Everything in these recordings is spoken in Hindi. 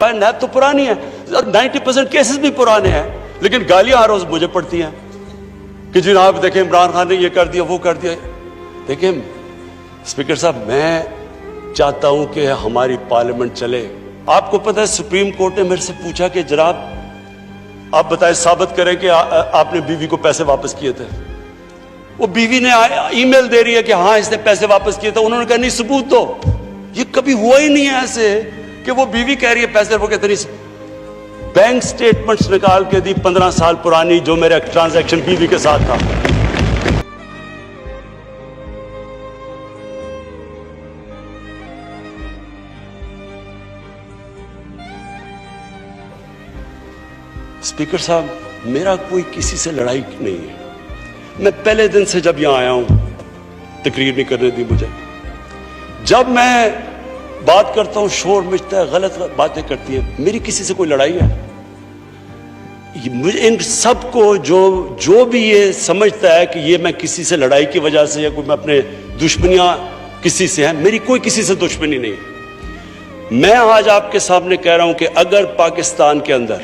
नैब तो पुरानी है, 90% केसेस भी पुराने हैं, लेकिन गालियां हर रोज मुझे पड़ती हैं कि जनाब देखें इमरान खान ने ये कर दिया वो कर दिया। देखिए स्पीकर साहब, मैं चाहता हूं कि हमारी पार्लियामेंट चले। आपको पता है सुप्रीम कोर्ट ने मेरे से पूछा कि जनाब आप बताएं, साबित करें कि आपने बीवी को पैसे वापस किए थे। वो बीवी ने ईमेल दे रही है कि हाँ इसने पैसे वापस किए थे। उन्होंने कहा नहीं सबूत दो। ये कभी हुआ ही नहीं है ऐसे कि वो बीवी कह रही है पैसे, वो कहते नहीं। बैंक स्टेटमेंट्स निकाल के दी 15 साल पुरानी, जो मेरा ट्रांजैक्शन बीवी के साथ था। स्पीकर साहब, मेरा कोई किसी से लड़ाई नहीं है। मैं पहले दिन से जब यहां आया हूं, तकरीर नहीं करने दी मुझे। जब मैं बात करता हूं शोर मचता है, गलत बातें करती है। मेरी किसी से कोई लड़ाई है? मुझे इन सबको जो भी ये समझता है कि ये मैं किसी से लड़ाई की वजह से या कोई मैं अपने दुश्मनियां किसी से हैं, मेरी कोई किसी से दुश्मनी नहीं है। मैं आज आपके सामने कह रहा हूं कि अगर पाकिस्तान के अंदर,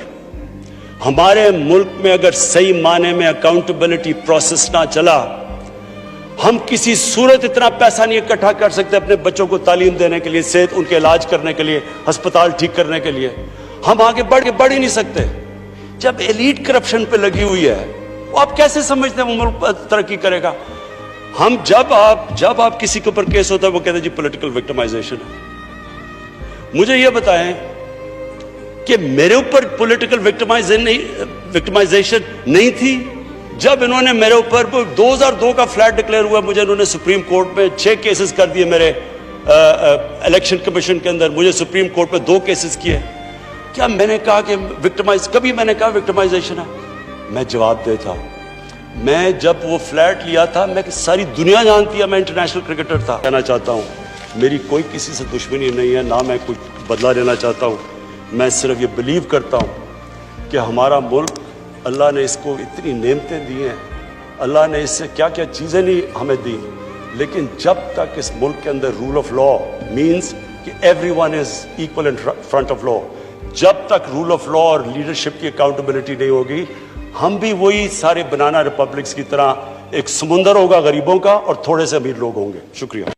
हमारे मुल्क में अगर सही माने में अकाउंटेबिलिटी प्रोसेस ना चला, हम किसी सूरत इतना पैसा नहीं इकट्ठा कर सकते अपने बच्चों को तालीम देने के लिए, सेहत उनके इलाज करने के लिए, अस्पताल ठीक करने के लिए। हम आगे बढ़ ही नहीं सकते। जब एलीट करप्शन पे लगी हुई है, वो आप कैसे समझते हैं वो मुल्क तरक्की करेगा? हम जब आप किसी के ऊपर केस होता है, वो कहते हैं जी पॉलिटिकल विक्टिमाइजेशन है। मुझे ये बताएं कि मेरे ऊपर पॉलिटिकल विक्टिमाइजेशन नहीं थी। जब इन्होंने मेरे ऊपर 2002 का फ्लैट डिक्लेयर हुआ, मुझे इन्होंने सुप्रीम कोर्ट में 6 केसेस कर दिए। मेरे इलेक्शन कमीशन के अंदर मुझे सुप्रीम कोर्ट में 2 केसेस किए। क्या मैंने कहा कि कभी मैंने कहा विक्टिमाइजेशन है? मैं जवाब देता हूं, मैं जब वो फ्लैट लिया था, मैं सारी दुनिया जानती है मैं इंटरनेशनल क्रिकेटर था। कहना चाहता हूं मेरी कोई किसी से दुश्मनी नहीं है, ना मैं कुछ बदला लेना चाहता हूं। मैं सिर्फ ये बिलीव करता हूं कि हमारा मुल्क, अल्लाह ने इसको इतनी नेमतें दी हैं, अल्लाह ने इससे क्या क्या चीज़ें नहीं हमें दी, लेकिन जब तक इस मुल्क के अंदर रूल ऑफ लॉ मीन्स कि everyone is equal in front of law, जब तक रूल ऑफ लॉ और लीडरशिप की अकाउंटेबिलिटी नहीं होगी, हम भी वही सारे बनाना रिपब्लिक्स की तरह, एक समुंदर होगा गरीबों का और थोड़े से अमीर लोग होंगे। शुक्रिया।